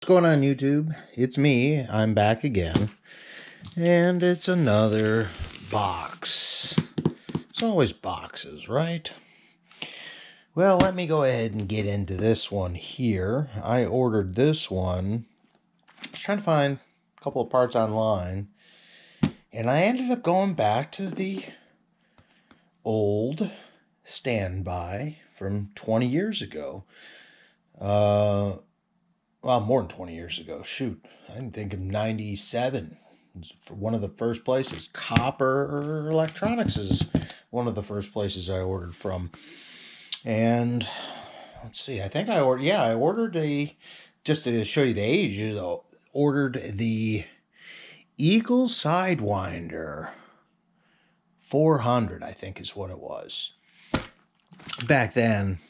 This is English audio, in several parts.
What's going on, YouTube? It's me. I'm back again. And it's another box. It's always boxes, right? Well, let me go ahead and get into this one here. I ordered this one. I was trying to find a couple of parts online. And I ended up going back to the old standby from 20 years ago. Well, more than 20 years ago. Shoot, I didn't think of 97. For one of the first places. Copper Electronics is one of the first places I ordered from. And let's see, I think I ordered just to show you the age, ordered the Eagle Sidewinder 400, I think is what it was. Back then,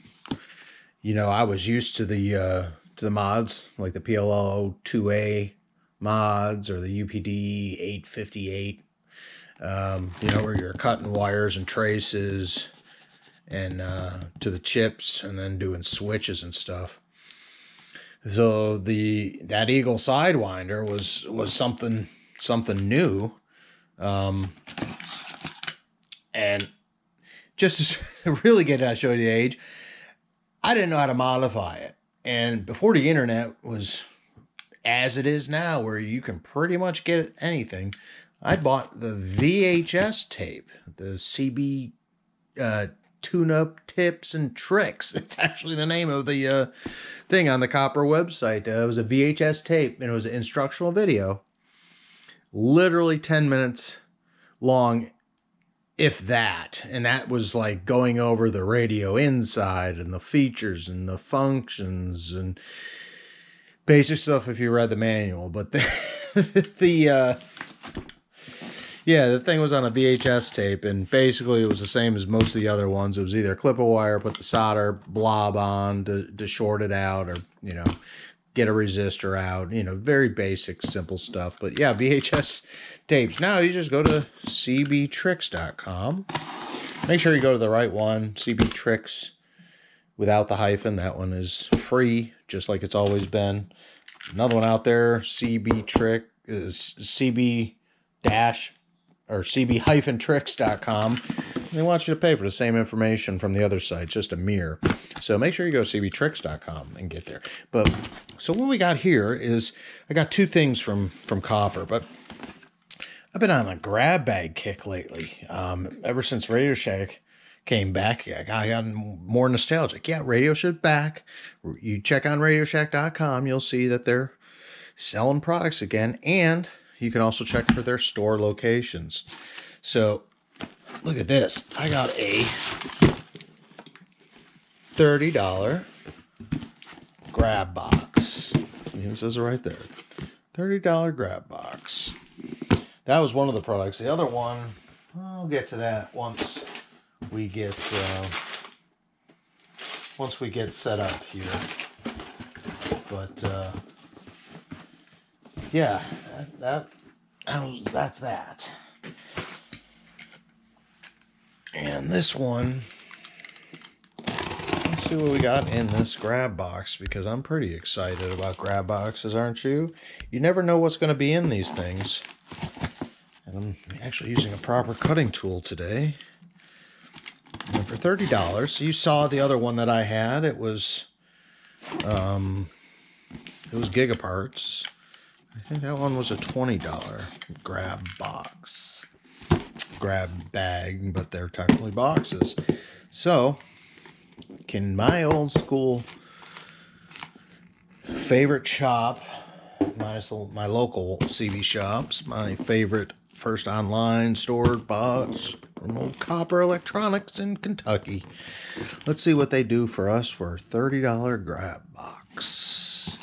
I was used to the mods, like the PLO 2A mods or the UPD 858, where you're cutting wires and traces and to the chips and then doing switches and stuff. So that Eagle Sidewinder was something new, and just to really get to show you the age, I didn't know how to modify it. And before the internet was as it is now, where you can pretty much get anything, I bought the VHS tape, the CB tune-up tips and tricks. It's actually the name of the thing on the Copper website. It was a VHS tape, and it was an instructional video, literally 10 minutes long, if that. And that was like going over the radio inside and the features and the functions and basic stuff if you read the manual. But the thing was on a VHS tape, and basically it was the same as most of the other ones. It was either clip a wire, put the solder blob on to short it out, or get a resistor out. Very basic, simple stuff. But yeah, VHS tapes. Now you just go to cbtricks.com. Make sure you go to the right one, CB Tricks, without the hyphen. That one is free, just like it's always been. Another one out there, CB cb-tricks.com. They want you to pay for the same information from the other site, just a mirror. So make sure you go to cbtricks.com and get there. But so what we got here is, I got two things from Copper, but I've been on a grab bag kick lately. Ever since Radio Shack came back, I got more nostalgic. Yeah, Radio Shack back. You check on radioshack.com, you'll see that they're selling products again, and you can also check for their store locations. So look at this. I got a $30 grab box. It says it right there. $30 grab box. That was one of the products. The other one, I'll get to that once we get set up here. But yeah, that's that. And this one, let's see what we got in this grab box, because I'm pretty excited about grab boxes, aren't you? You never know what's going to be in these things. And I'm actually using a proper cutting tool today. And for $30, you saw the other one that I had. It was Gigaparts. I think that one was a $20 grab box. Grab bag, but they're technically boxes. So, can my old school favorite shop, my local CB shops, my favorite first online store box from old Copper Electronics in Kentucky. Let's see what they do for us for a $30 grab box.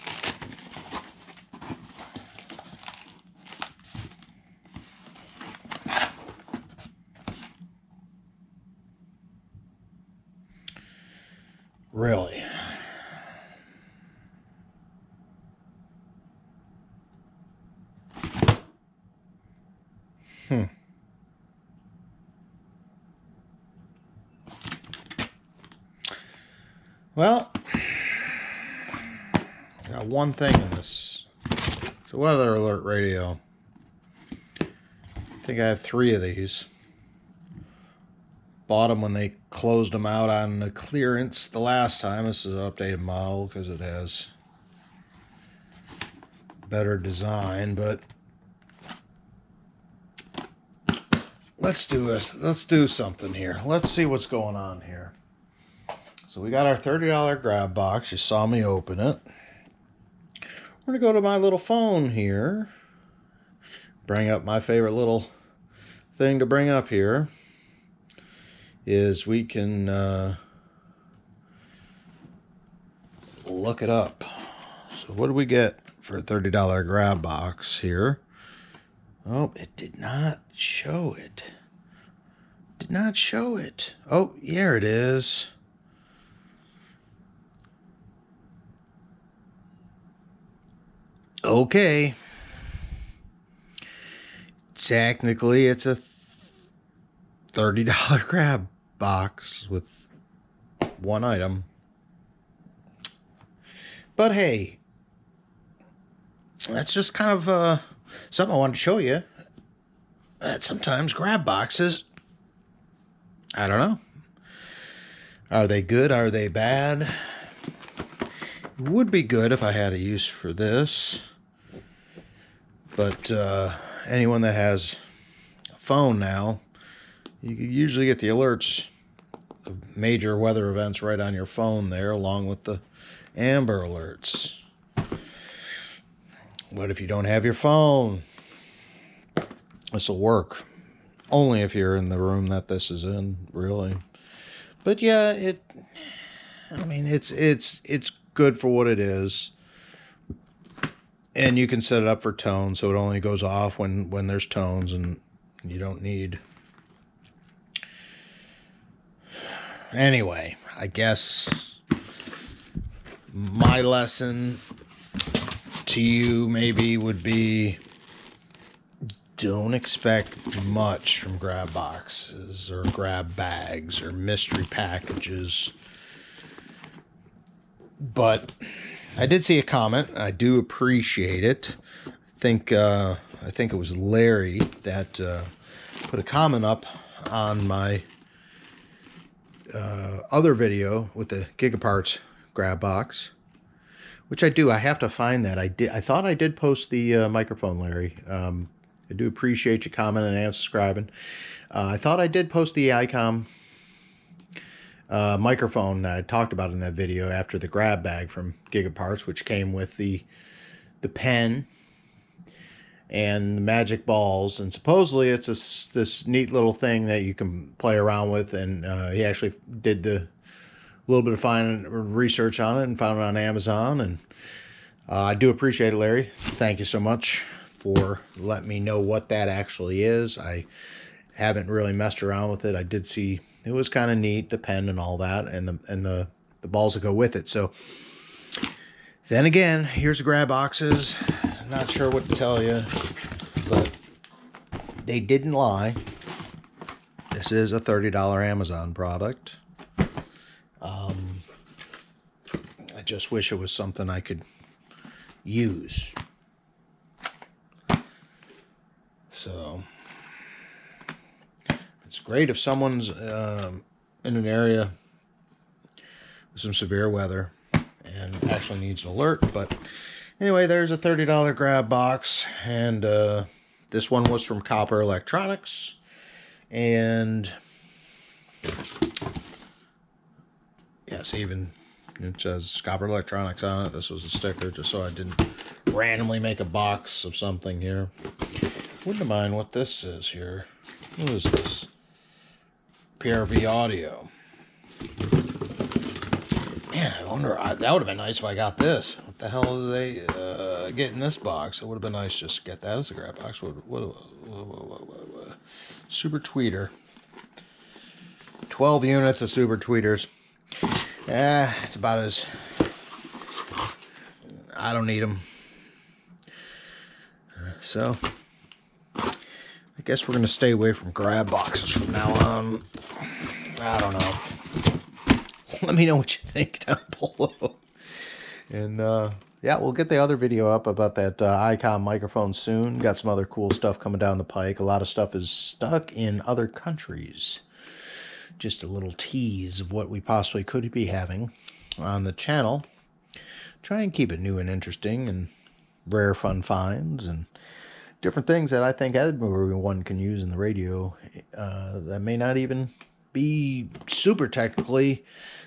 Really? Well, got one thing in this. It's a weather alert radio. I think I have 3 of these. Bought them when they closed them out on the clearance the last time. This is an updated model because it has better design, but let's do something here. Let's see what's going on here. So we got our $30 grab box. You saw me open it. We're going to go to my little phone here. Bring up my favorite little thing to bring up here is we can look it up. So what do we get for a $30 grab box here? Oh, it did not show it. Did not show it. Oh, here it is. Okay. Technically, it's a $30 grab box with one item. But hey, that's just kind of something I wanted to show you. That sometimes grab boxes, I don't know. Are they good? Are they bad? It would be good if I had a use for this. But anyone that has a phone now, you can usually get the alerts of major weather events right on your phone there, along with the Amber Alerts. What if you don't have your phone? This will work. Only if you're in the room that this is in, really. But yeah, it's good for what it is. And you can set it up for tone, so it only goes off when there's tones and you don't need. Anyway, I guess my lesson to you maybe would be, don't expect much from grab boxes or grab bags or mystery packages. But I did see a comment. I do appreciate it. I think it was Larry that put a comment up on my other video with the Gigaparts grab box, which I do. I have to find that. I thought I did post the microphone, Larry. I do appreciate you commenting and subscribing. I thought I did post the ICOM microphone I talked about in that video after the grab bag from Gigaparts, which came with the pen and the magic balls, and supposedly it's this neat little thing that you can play around with. And he actually did the little bit of fine research on it and found it on Amazon. And I do appreciate it, Larry. Thank you so much for letting me know what that actually is. I haven't really messed around with it. I did see it was kind of neat, the pen and all that, and the balls that go with it. So then again, here's the grab boxes. Not sure what to tell you, but they didn't lie. This is a $30 Amazon product. I just wish it was something I could use. So it's great if someone's in an area with some severe weather and actually needs an alert. But anyway, there's a $30 grab box, and this one was from Copper Electronics, and yes, even it says Copper Electronics on it. This was a sticker just so I didn't randomly make a box of something here. Wouldn't mind what this is here. What is this? PRV audio. Man, I wonder, that would have been nice if I got this. What the hell do they get in this box? It would have been nice just to get that as a grab box. What, Super Tweeter. 12 units of Super Tweeters. It's about as... I don't need them. So, I guess we're going to stay away from grab boxes from now on. I don't know. Let me know what you think down below. And yeah, we'll get the other video up about that Icon microphone soon. Got some other cool stuff coming down the pike. A lot of stuff is stuck in other countries. Just a little tease of what we possibly could be having on the channel. Try and keep it new and interesting, and rare fun finds and different things that I think everyone can use in the radio that may not even be super technically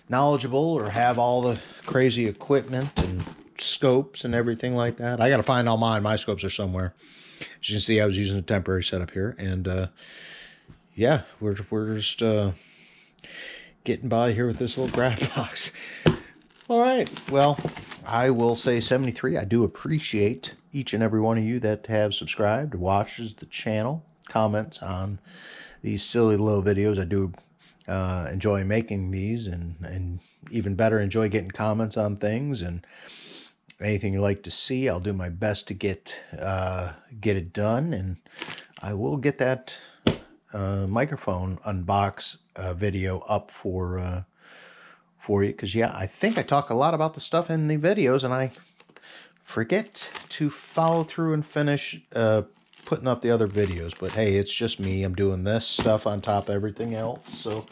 knowledgeable or have all the crazy equipment and scopes and everything like that. I got to find all mine. My scopes are somewhere. As you can see, I was using a temporary setup here, and yeah, we're just getting by here with this little grab box. All right, well, I will say 73. I do appreciate each and every one of you that have subscribed, watches the channel, comments on these silly little videos. I do enjoy making these, and even better, enjoy getting comments on things, and anything you like to see, I'll do my best to get it done, and I will get that microphone unbox video up for you, because yeah, I think I talk a lot about the stuff in the videos, and I forget to follow through and finish putting up the other videos. But hey, it's just me. I'm doing this stuff on top of everything else. So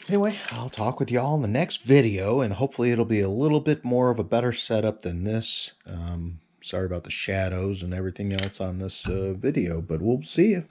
anyway, I'll talk with y'all in the next video, and hopefully it'll be a little bit more of a better setup than this. Sorry about the shadows and everything else on this video, but we'll see you.